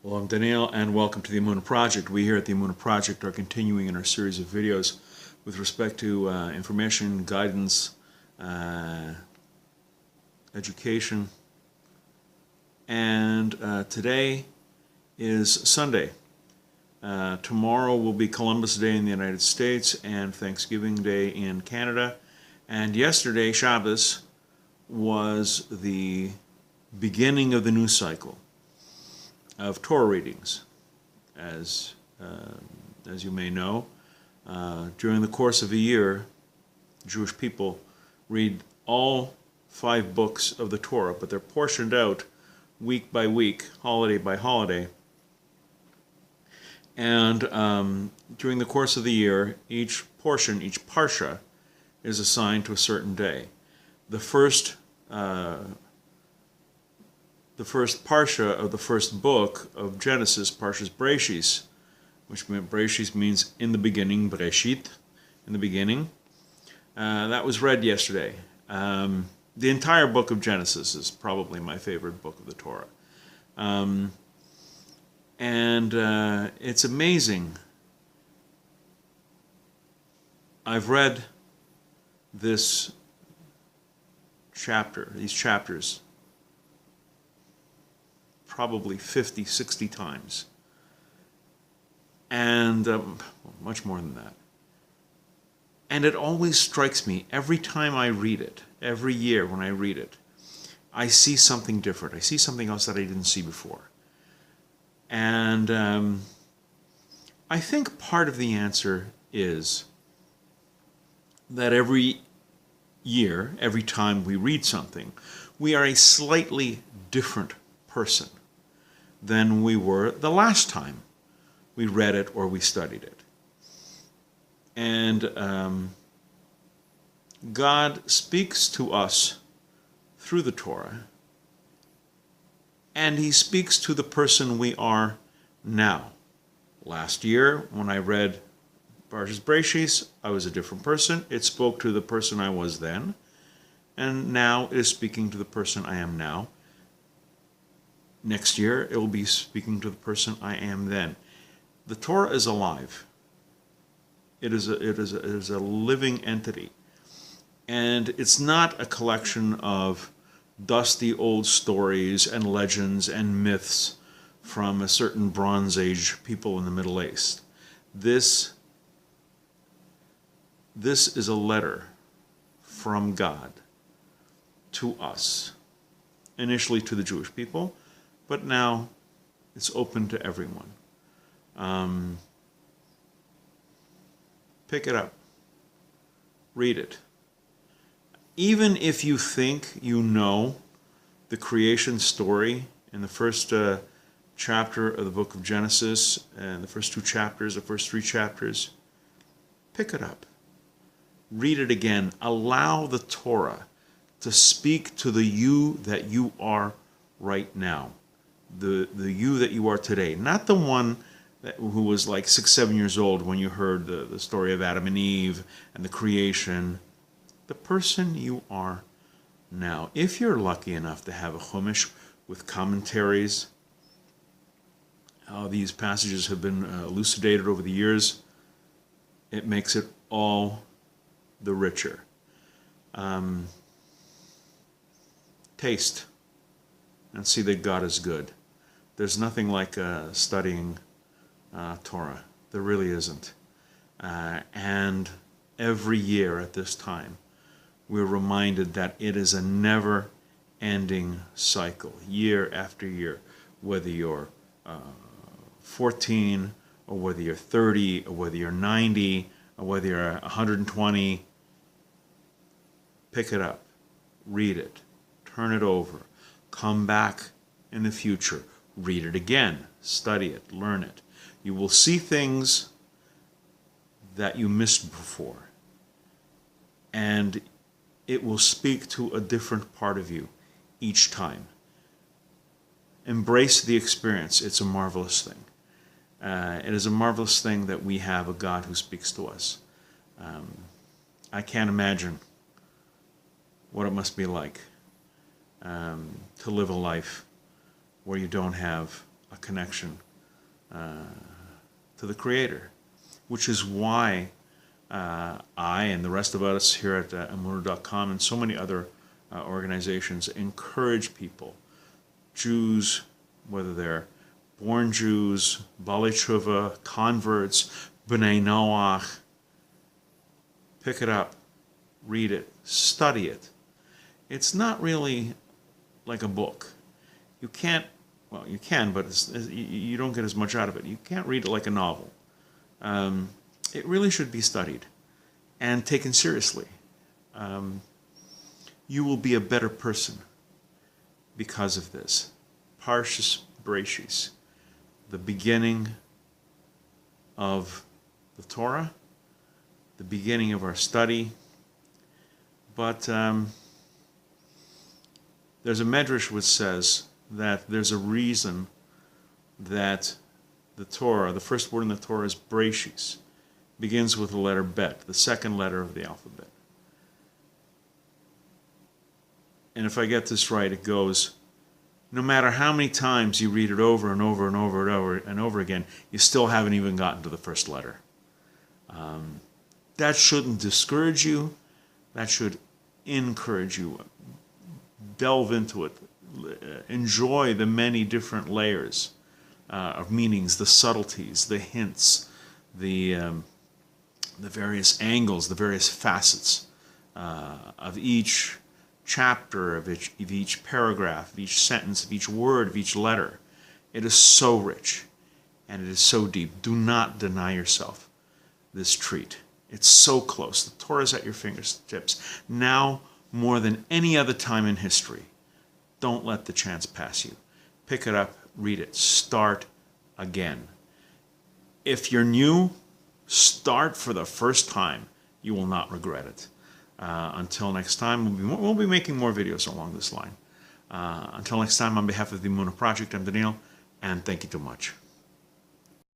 Well, I'm Daniel, and welcome to the Emunah Project. We here at the Emunah Project are continuing in our series of videos with respect to information, guidance, education, and today is Sunday. Tomorrow will be Columbus Day in the United States and Thanksgiving Day in Canada, and yesterday, Shabbos, was the beginning of the news cycle of Torah readings. As you may know, during the course of a year, Jewish people read all 5 books of the Torah, but they're portioned out week by week, holiday by holiday. And during the course of the year, each portion, each parsha, is assigned to a certain day. The first parsha of the first book of Genesis, Parshas Breishis, which Breishis means in the beginning, Breshit, in the beginning. That was read yesterday. The entire book of Genesis is probably my favorite book of the Torah. It's amazing. I've read these chapters, probably 50, 60 times. And much more than that. And it always strikes me, every time I read it, every year when I read it, I see something different. I see something else that I didn't see before. And I think part of the answer is that every year, every time we read something, we are a slightly different person than we were the last time we read it or we studied it. And God speaks to us through the Torah, and He speaks to the person we are now. Last year, when I read Parshas Breishis, I was a different person. It spoke to the person I was then, and now it is speaking to the person I am now. Next year, it will be speaking to the person I am then. The Torah is alive. It is a living entity. And it's not a collection of dusty old stories and legends and myths from a certain Bronze Age people in the Middle East. This is a letter from God to us, initially to the Jewish people, but now it's open to everyone. Pick it up. Read it. Even if you think you know the creation story in the first chapter of the book of Genesis, and the first 2 chapters, the first 3 chapters, pick it up. Read it again. Allow the Torah to speak to the you that you are right now. The you that you are today. Not the one who was like 6, 7 years old when you heard the story of Adam and Eve and the creation. The person you are now. If you're lucky enough to have a Chumash with commentaries, how these passages have been elucidated over the years, it makes it all the richer. Taste and see that God is good. There's nothing like studying Torah. There really isn't. And every year at this time, we're reminded that it is a never-ending cycle, year after year, whether you're 14, or whether you're 30, or whether you're 90, or whether you're 120. Pick it up, read it, turn it over, come back in the future, read it again, study it, learn it. You will see things that you missed before, and it will speak to a different part of you each time. Embrace the experience. It's a marvelous thing. It is a marvelous thing that we have a God who speaks to us. I can't imagine what it must be like to live a life where you don't have a connection to the Creator, which is why I and the rest of us here at Emunah.com and so many other organizations encourage people, Jews, whether they're born Jews, Baalei Tshuva, converts, Bnei Noach, pick it up, read it, study it. It's not really like a book. You can't, well, you can, but you don't get as much out of it. You can't read it like a novel. It really should be studied and taken seriously. You will be a better person because of this. Parshas Breishis, the beginning of the Torah, the beginning of our study. But there's a medrash which says that there's a reason that the Torah, the first word in the Torah is Breishis, begins with the letter Bet, the second letter of the alphabet. And if I get this right, it goes, no matter how many times you read it over and over and over and over and over again, you still haven't even gotten to the first letter. That shouldn't discourage you. That should encourage you. Delve into it. Enjoy the many different layers of meanings, the subtleties, the hints, the various angles, the various facets of each chapter, of each paragraph, of each sentence, of each word, of each letter. It is so rich and it is so deep. Do not deny yourself this treat. It's so close. The Torah is at your fingertips. Now, more than any other time in history, don't let the chance pass you. Pick it up, read it, start again. If you're new, start for the first time. You will not regret it. Until next time, we'll be making more videos along this line. Until next time, on behalf of the Emunah Project, I'm Daniel, and thank you too much.